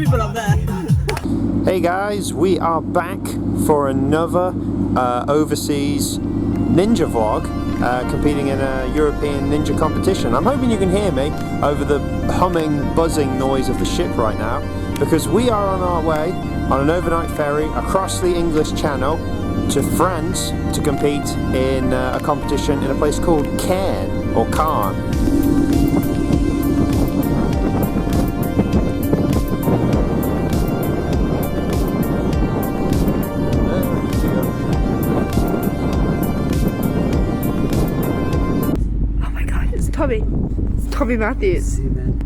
people up there. Hey guys, we are back for another overseas ninja vlog, competing in a European ninja competition. I'm hoping you can hear me over the humming, buzzing noise of the ship right now, because we are on our way on an overnight ferry across the English Channel to France to compete in a competition in a place called Caen, or Caen. Tommy. It's Tommy Matthews. See, man.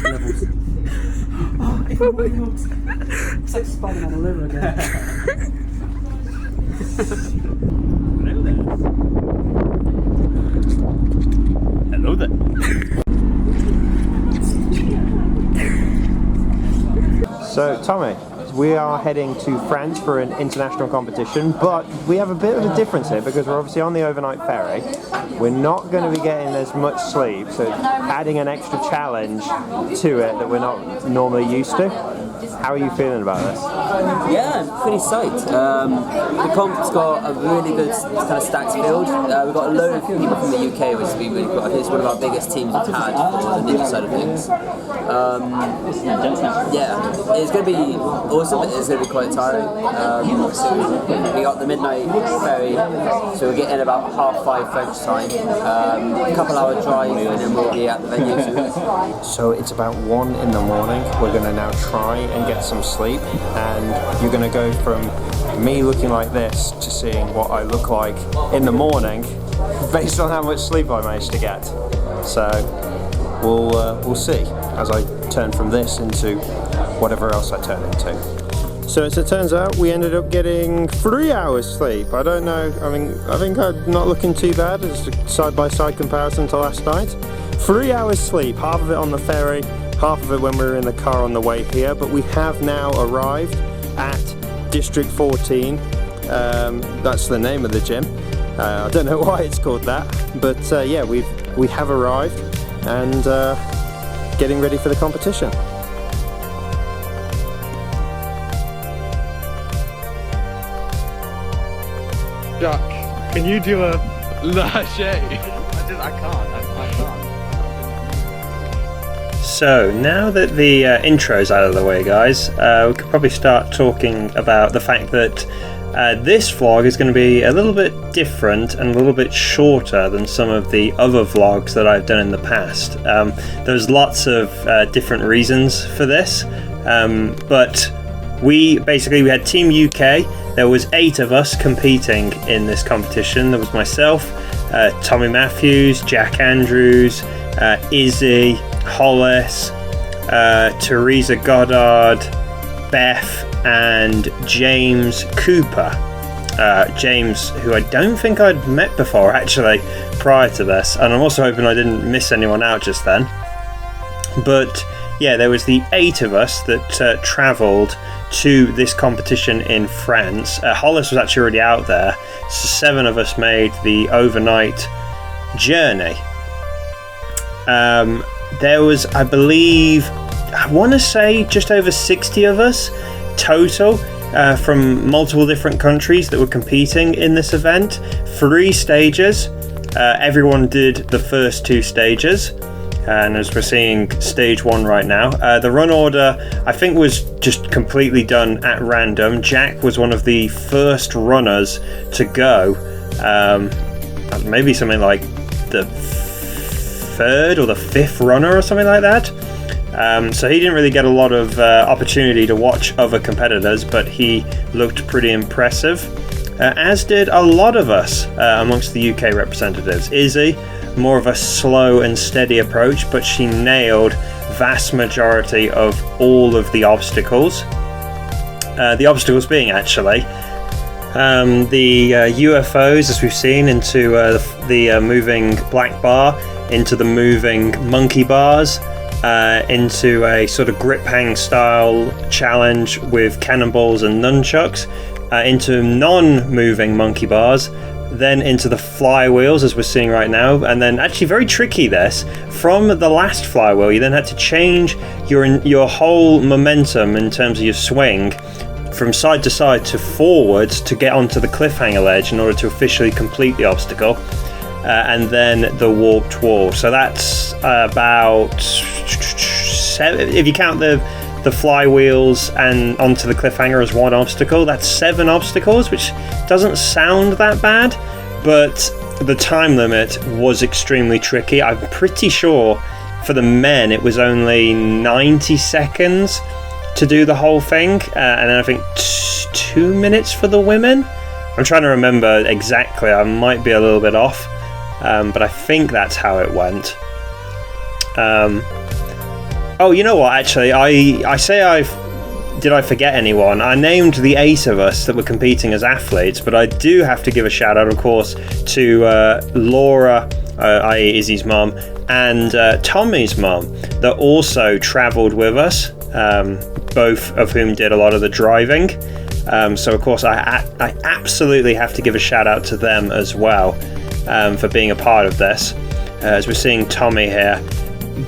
Levels. Oh, it's like Spider-Man all over again. Hello there. So, Tommy, we are heading to France for an international competition, but we have a bit of a difference here because we're obviously on the overnight ferry. We're not going to be getting as much sleep, so adding an extra challenge to it that we're not normally used to. How are you feeling about this? Yeah, I'm pretty psyched. The comp's got a really good kind of stacked field. We've got a load of people from the UK, which has been really cool. I think it's one of our biggest teams we've had for the ninja side of things. Yeah, it's going to be awesome, but it's going to be quite tiring. So we got the midnight ferry, so we'll get in about 5:30 French time. A couple hour drive, and then we'll be at the venue soon. So it's about 1 in the morning. We're going to now try and get some sleep, and you're going to go from me looking like this to seeing what I look like in the morning based on how much sleep I managed to get. So we'll see as I turn from this into whatever else I turn into. So as it turns out, we ended up getting 3 hours sleep. I don't know, I think I'm not looking too bad as a side-by-side comparison to last night. 3 hours sleep, half of it on the ferry, half of it when we were in the car on the way here, but we have now arrived at District 14. That's the name of the gym. I don't know why it's called that, but yeah, we have arrived and getting ready for the competition. Jack, can you do a lâche? I can't. So now that the intro's out of the way, guys, we could probably start talking about the fact that this vlog is going to be a little bit different and a little bit shorter than some of the other vlogs that I've done in the past. There's lots of different reasons for this, but we had Team UK. There was 8 of us competing in this competition. There was myself, Tommy Matthews, Jack Andrews, Izzy, Hollis, Teresa Goddard, Beth, and James Cooper. James, who I don't think I'd met before actually prior to this, and I'm also hoping I didn't miss anyone out just then. But yeah, there was the 8 of us that travelled to this competition in France. Hollis was actually already out there, so 7 of us made the overnight journey. There was, I believe, I want to say just over 60 of us total from multiple different countries that were competing in this event. 3 stages. Everyone did the first 2 stages. And as we're seeing stage 1 right now, the run order I think was just completely done at random. Jack was one of the first runners to go, maybe something like the 3rd or the 5th runner or something like that. So he didn't really get a lot of opportunity to watch other competitors, but he looked pretty impressive, as did a lot of us amongst the UK representatives. Izzy, more of a slow and steady approach, but she nailed vast majority of all of the obstacles. The obstacles being actually the UFOs, as we've seen, into the moving black bar, into the moving monkey bars, into a sort of grip hang style challenge with cannonballs and nunchucks, into non-moving monkey bars, then into the flywheels, as we're seeing right now, and then actually very tricky this. From the last flywheel, you then had to change your whole momentum in terms of your swing from side to side to forwards to get onto the cliffhanger ledge in order to officially complete the obstacle. And then the warped wall. So that's about 7, if you count the flywheels and onto the cliffhanger as one obstacle, that's 7 obstacles, which doesn't sound that bad, but the time limit was extremely tricky. I'm pretty sure for the men it was only 90 seconds to do the whole thing, and then I think 2 minutes for the women. I'm trying to remember exactly, I might be a little bit off, but I think that's how it went. Oh, you know what, actually, did I forget anyone? I named the 8 of us that were competing as athletes, but I do have to give a shout out, of course, to Laura, i.e. Izzy's mum, and Tommy's mum, that also travelled with us, both of whom did a lot of the driving. So, of course, I absolutely have to give a shout out to them as well, for being a part of this. As we're seeing Tommy here,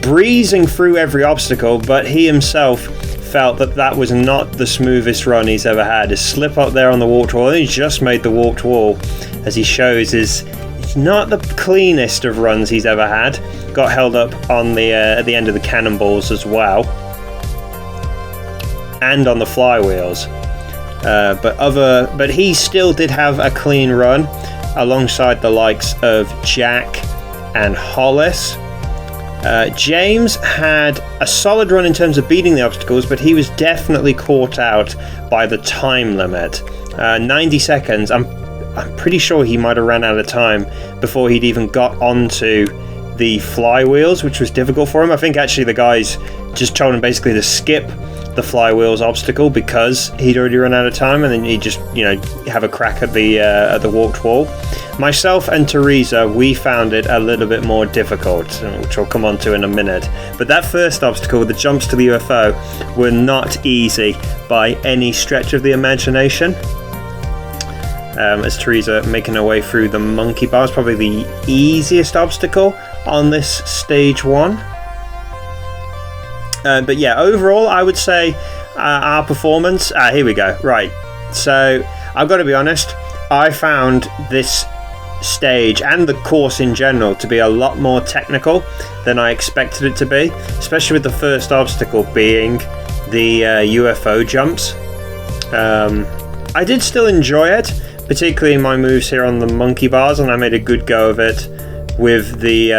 breezing through every obstacle, but he himself felt that was not the smoothest run he's ever had. His slip up there on the warped wall, he just made the warped wall, as he shows, is not the cleanest of runs he's ever had. Got held up on the at the end of the cannonballs as well, and on the flywheels. But he still did have a clean run alongside the likes of Jack and Hollis. James had a solid run in terms of beating the obstacles, but he was definitely caught out by the time limit. 90 seconds, I'm pretty sure he might have ran out of time before he'd even got onto the flywheels, which was difficult for him. I think actually the guys just told him basically to skip the flywheels obstacle because he'd already run out of time, and then he'd just, have a crack at the warped wall. Myself and Teresa, we found it a little bit more difficult, which I'll come on to in a minute. But that first obstacle, the jumps to the UFO, were not easy by any stretch of the imagination. As Teresa making her way through the monkey bars, probably the easiest obstacle on this stage 1. But yeah, overall, I would say our performance... here we go. Right. So, I've got to be honest, I found this stage and the course in general to be a lot more technical than I expected it to be, especially with the first obstacle being the UFO jumps. I did still enjoy it, particularly my moves here on the monkey bars, and I made a good go of it with the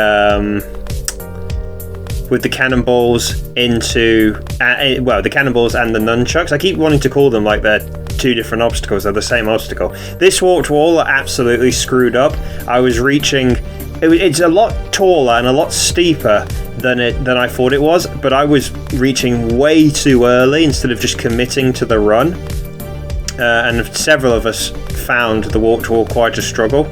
cannonballs into the cannonballs and the nunchucks. I keep wanting to call them like they're 2 different obstacles. They're the same obstacle. This warped wall absolutely screwed up. I was reaching... It's a lot taller and a lot steeper than I thought it was, but I was reaching way too early instead of just committing to the run. And several of us found the warped wall quite a struggle.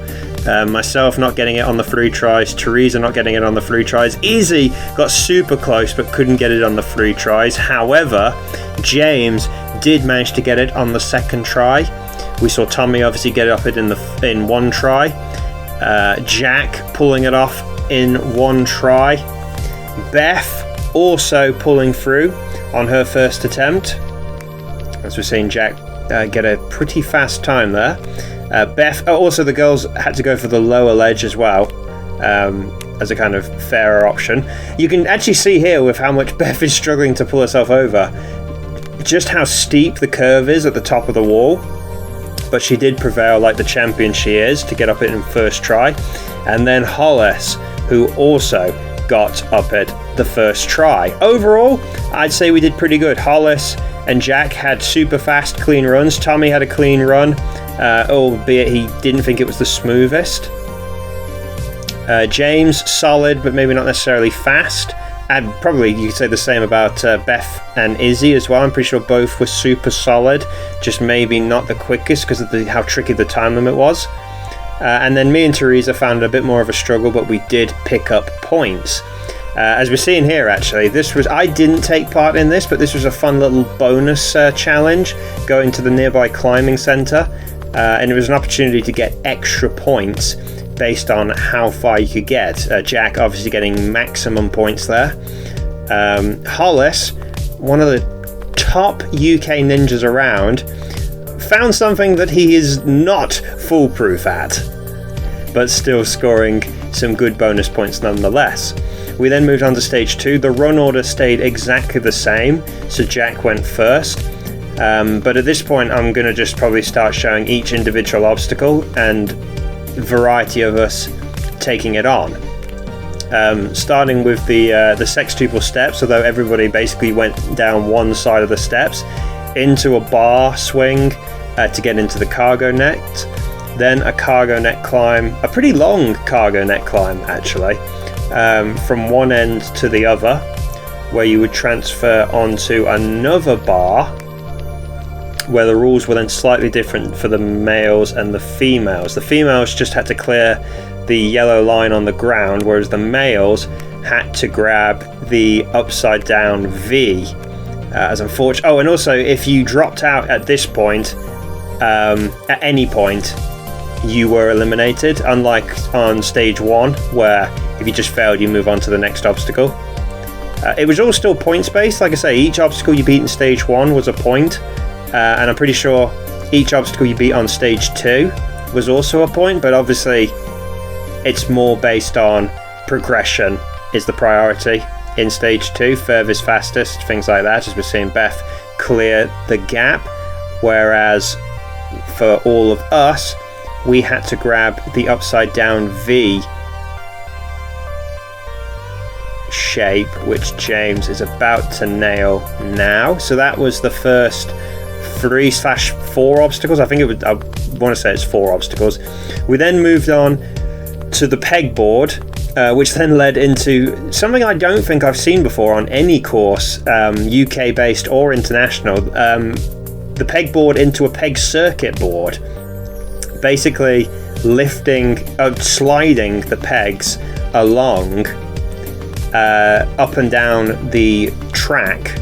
Myself not getting it on the 3 tries, Teresa not getting it on the 3 tries. Izzy got super close but couldn't get it on the 3 tries. However, James did manage to get it on the 2nd try. We saw Tommy obviously get it up in 1 try. Jack pulling it off in 1 try. Beth also pulling through on her first attempt. As we're seeing Jack get a pretty fast time there. Beth, also the girls had to go for the lower ledge as well, as a kind of fairer option. You can actually see here with how much Beth is struggling to pull herself over, just how steep the curve is at the top of the wall. But she did prevail like the champion she is to get up it in first try. And then Hollis, who also got up it the first try. Overall, I'd say we did pretty good. Hollis and Jack had super fast, clean runs. Tommy had a clean run, albeit he didn't think it was the smoothest. James, solid, but maybe not necessarily fast. And probably you could say the same about Beth and Izzy as well. I'm pretty sure both were super solid, just maybe not the quickest because of how tricky the time limit was. And then me and Teresa found it a bit more of a struggle, but we did pick up points. As we're seeing here, actually, I didn't take part in this, but this was a fun little bonus challenge, going to the nearby climbing centre and it was an opportunity to get extra points based on how far you could get. Jack obviously getting maximum points there. Hollis, one of the top UK ninjas around, found something that he is not foolproof at, but still scoring some good bonus points nonetheless. We then moved on to stage 2. The run order stayed exactly the same, so Jack went first. But at this point, I'm going to just probably start showing each individual obstacle and variety of us taking it on. Starting with the sextuple steps, although everybody basically went down one side of the steps, into a bar swing to get into the cargo net, then a cargo net climb, a pretty long cargo net climb actually, from one end to the other, where you would transfer onto another bar, where the rules were then slightly different for the males and the females. The females just had to clear the yellow line on the ground, whereas the males had to grab the upside down V. As unfortunate. Oh, and also if you dropped out at this point, at any point, you were eliminated. Unlike on stage 1, where if you just failed, you move on to the next obstacle. It was all still points based. Like I say, each obstacle you beat in stage 1 was a point. And I'm pretty sure each obstacle you beat on stage 2 was also a point, but obviously it's more based on progression is the priority in stage 2, furthest, fastest, things like that, as we're seeing Beth clear the gap, whereas for all of us, we had to grab the upside down V shape, which James is about to nail now. So that was the first 3/4 obstacles. I think it would, I want to say it's 4 obstacles. We then moved on to the pegboard, which then led into something I don't think I've seen before on any course, UK based or international, the pegboard into a peg circuit board, basically sliding the pegs along up and down the track.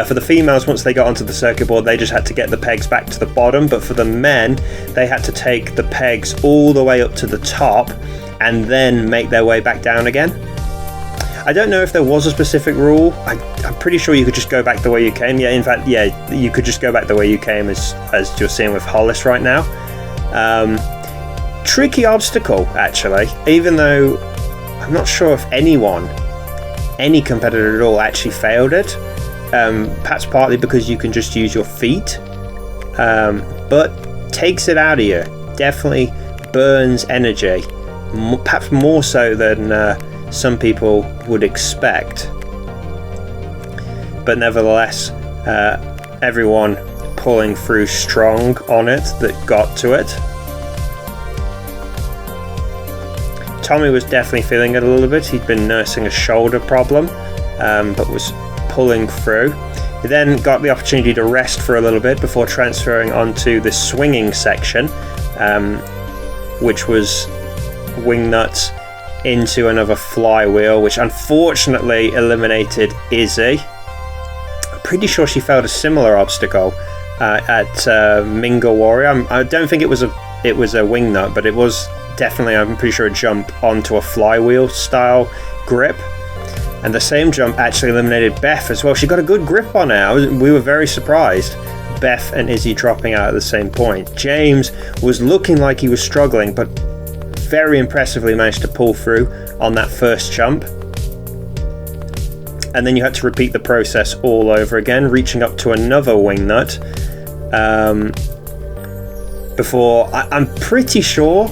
For the females, once they got onto the circuit board, they just had to get the pegs back to the bottom, but for the men, they had to take the pegs all the way up to the top and then make their way back down again. I don't know if there was a specific rule. I'm pretty sure you could just go back the way you came. Yeah, in fact, yeah, you could just go back the way you came, as you're seeing with Hollis right now. Tricky obstacle, actually, even though I'm not sure if any competitor at all actually failed it. Perhaps partly because you can just use your feet, but takes it out of you. Definitely burns energy, perhaps more so than some people would expect. But nevertheless, everyone pulling through strong on it that got to it. Tommy was definitely feeling it a little bit. He'd been nursing a shoulder problem, but was pulling through. He then got the opportunity to rest for a little bit before transferring onto the swinging section, which was wing nuts into another flywheel, which unfortunately eliminated Izzy. I'm pretty sure she failed a similar obstacle at Minga Warrior. I don't think it was a wing nut, but it was definitely, I'm pretty sure, a jump onto a flywheel style grip. And the same jump actually eliminated Beth as well. She got a good grip on it. We were very surprised. Beth and Izzy dropping out at the same point. James was looking like he was struggling, but very impressively managed to pull through on that first jump. And then you had to repeat the process all over again, reaching up to another wing nut. Before, I'm pretty sure,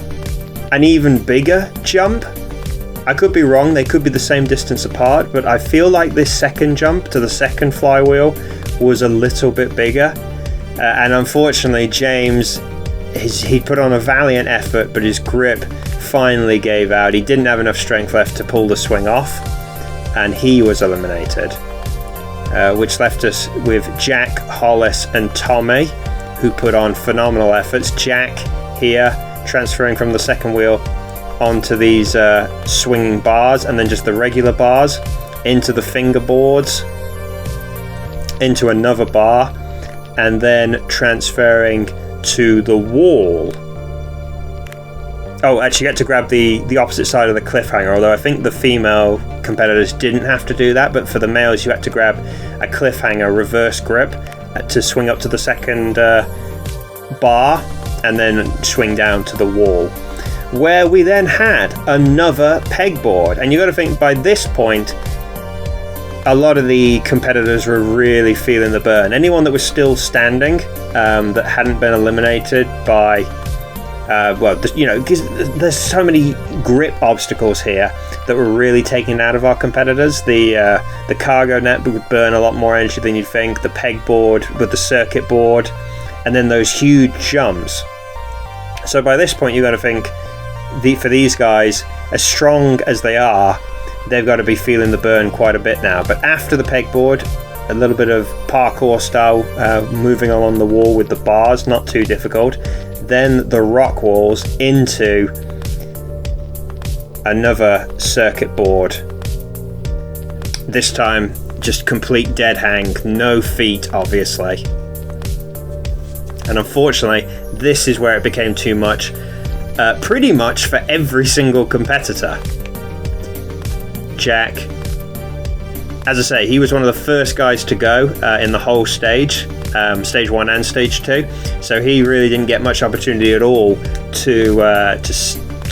an even bigger jump. I could be wrong, they could be the same distance apart, but I feel like this second jump to the second flywheel was a little bit bigger. And unfortunately, James, he put on a valiant effort, but his grip finally gave out. He didn't have enough strength left to pull the swing off, and he was eliminated. Which left us with Jack, Hollis, and Tommy, who put on phenomenal efforts. Jack here, transferring from the second wheel onto these swinging bars, and then just the regular bars into the fingerboards, into another bar, and then transferring to the wall. Oh, actually, you had to grab the opposite side of the cliffhanger, although I think the female competitors didn't have to do that, but for the males you had to grab a cliffhanger reverse grip to swing up to the second bar and then swing down to the wall, where we then had another pegboard. And you got to think, by this point a lot of the competitors were really feeling the burn. Anyone that was still standing that hadn't been eliminated by because there's so many grip obstacles here that were really taking out of our competitors. The cargo net would burn a lot more energy than you'd think, the pegboard with the circuit board, and then those huge jumps. So by this point you've got to think, for these guys, as strong as they are, they've got to be feeling the burn quite a bit now. But after the pegboard, a little bit of parkour style moving along the wall with the bars, not too difficult. Then the rock walls into another circuit board. This time just complete dead hang, no feet obviously. And unfortunately this is where it became too much, pretty much for every single competitor. Jack, as I say, he was one of the first guys to go in the whole stage, stage 1 and stage 2, so he really didn't get much opportunity at all to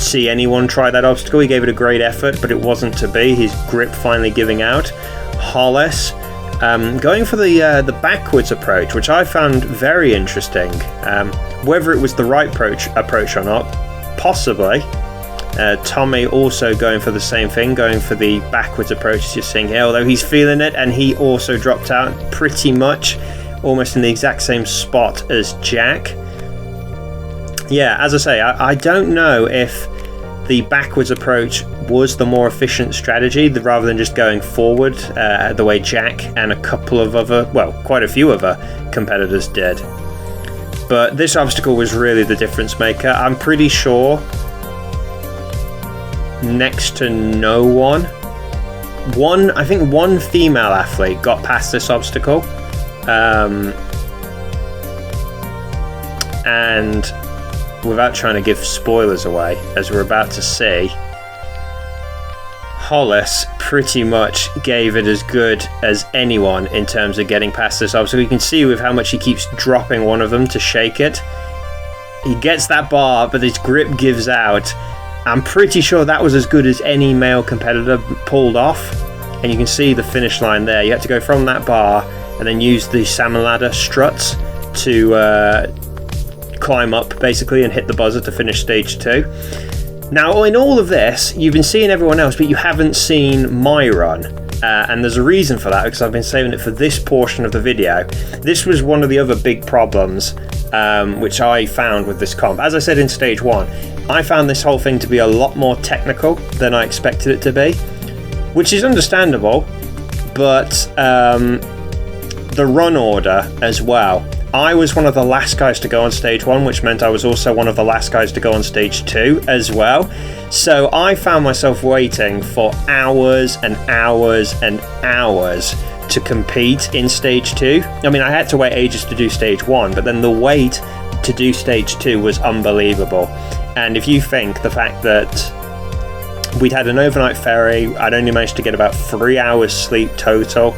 see anyone try that obstacle. He gave it a great effort, but it wasn't to be. His grip finally giving out. Hollis going for the backwards approach, which I found very interesting. Whether it was the right approach or not, possibly. Tommy also going for the same thing, going for the backwards approach as you're seeing here, although he's feeling it, and he also dropped out pretty much almost in the exact same spot as Jack. Yeah, as I say, I don't know if the backwards approach was the more efficient strategy rather than just going forward the way Jack and a couple of other, well, quite a few other competitors did. But this obstacle was really the difference maker. I'm pretty sure next to no one. I think one female athlete got past this obstacle. And without trying to give spoilers away, as we're about to see, Hollis pretty much gave it as good as anyone in terms of getting past this obstacle. You can see with how much he keeps dropping one of them to shake it. He gets that bar, but his grip gives out. I'm pretty sure that was as good as any male competitor pulled off, and you can see the finish line there. You had to go from that bar and then use the salmon ladder struts to climb up basically and hit the buzzer to finish stage 2. Now in all of this you've been seeing everyone else, but you haven't seen my run, and there's a reason for that, because I've been saving it for this portion of the video. This was one of the other big problems which I found with this comp. As I said in stage 1, I found this whole thing to be a lot more technical than I expected it to be, which is understandable, but the run order as well. I was one of the last guys to go on stage 1, which meant I was also one of the last guys to go on stage 2 as well. So I found myself waiting for hours and hours and hours to compete in stage 2. I mean, I had to wait ages to do stage 1, but then the wait to do stage 2 was unbelievable. And if you think the fact that we'd had an overnight ferry, I'd only managed to get about 3 hours sleep total.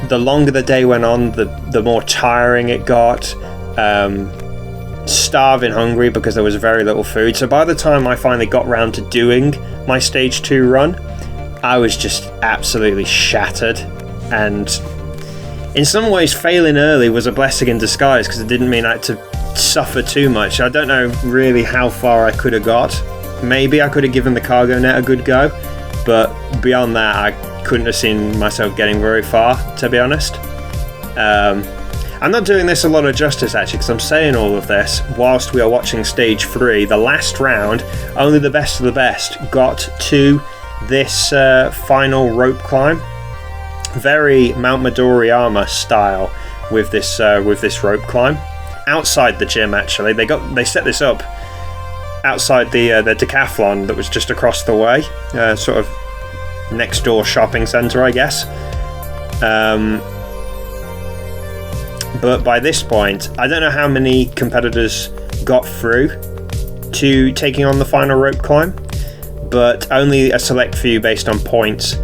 The longer the day went on, the more tiring it got. Starving hungry because there was very little food. So by the time I finally got round to doing my stage 2 run, I was just absolutely shattered. And in some ways failing early was a blessing in disguise, because it didn't mean I had to suffer too much. I don't know really how far I could have got. Maybe I could have given the cargo net a good go, but beyond that I couldn't have seen myself getting very far, to be honest. I'm not doing this a lot of justice actually, because I'm saying all of this whilst we are watching stage 3, the last round. Only the best of the best got to this final rope climb. Very Mount Midoriyama style with this rope climb. Outside the gym actually, they set this up outside the decathlon that was just across the way, sort of next door shopping centre, I guess. but by this point, I don't know how many competitors got through to taking on the final rope climb, but only a select few based on points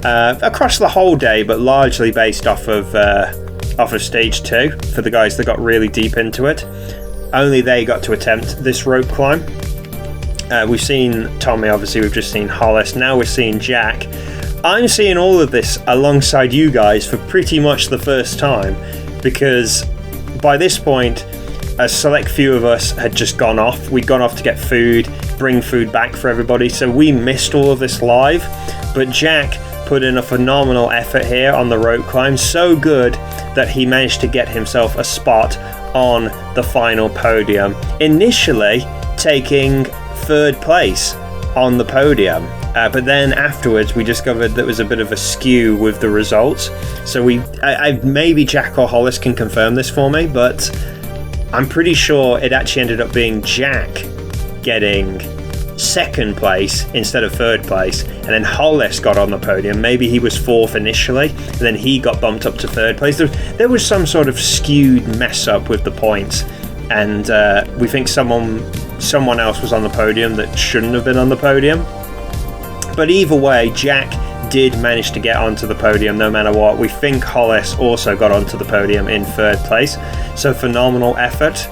across the whole day, but largely based off of stage 2 for the guys that got really deep into it. Only they got to attempt this rope climb. We've seen Tommy, obviously we've just seen Hollis, now we're seeing Jack. I'm seeing all of this alongside you guys for pretty much the first time, because by this point a select few of us had just gone off. We'd gone off to get food, bring food back for everybody, so we missed all of this live. But Jack put in a phenomenal effort here on the rope climb, so good that he managed to get himself a spot on the final podium, initially taking 3rd place on the podium. But then afterwards we discovered there was a bit of a skew with the results, so maybe Jack or Hollis can confirm this for me, but I'm pretty sure it actually ended up being Jack getting 2nd place instead of 3rd place, and then Hollis got on the podium. Maybe he was 4th initially, and then he got bumped up to 3rd place. There was some sort of skewed mess up with the points, and we think someone else was on the podium that shouldn't have been on the podium. But either way, Jack did manage to get onto the podium no matter what. We think Hollis also got onto the podium in 3rd place, so phenomenal effort.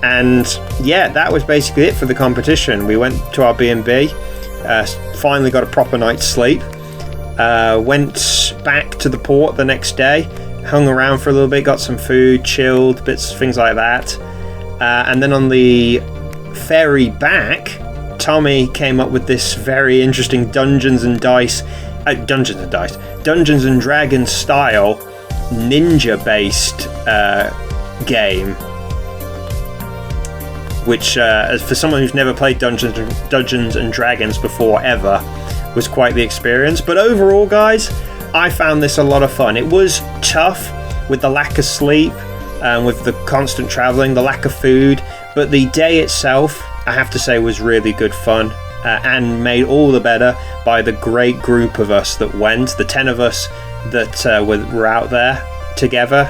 And yeah, that was basically it for the competition. We went to our B&B, finally got a proper night's sleep, went back to the port the next day, hung around for a little bit, got some food, chilled, bits, things like that. And then on the ferry back, Tommy came up with this very interesting Dungeons and Dragons style ninja-based game, which for someone who's never played Dungeons and Dragons before ever, was quite the experience. But overall, guys, I found this a lot of fun. It was tough with the lack of sleep, with the constant traveling, the lack of food, but the day itself, I have to say, was really good fun, and made all the better by the great group of us that went, the 10 of us that were out there together.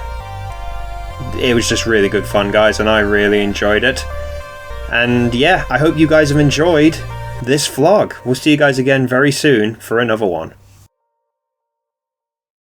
It was just really good fun, guys, and I really enjoyed it. And yeah, I hope you guys have enjoyed this vlog. We'll see you guys again very soon for another one.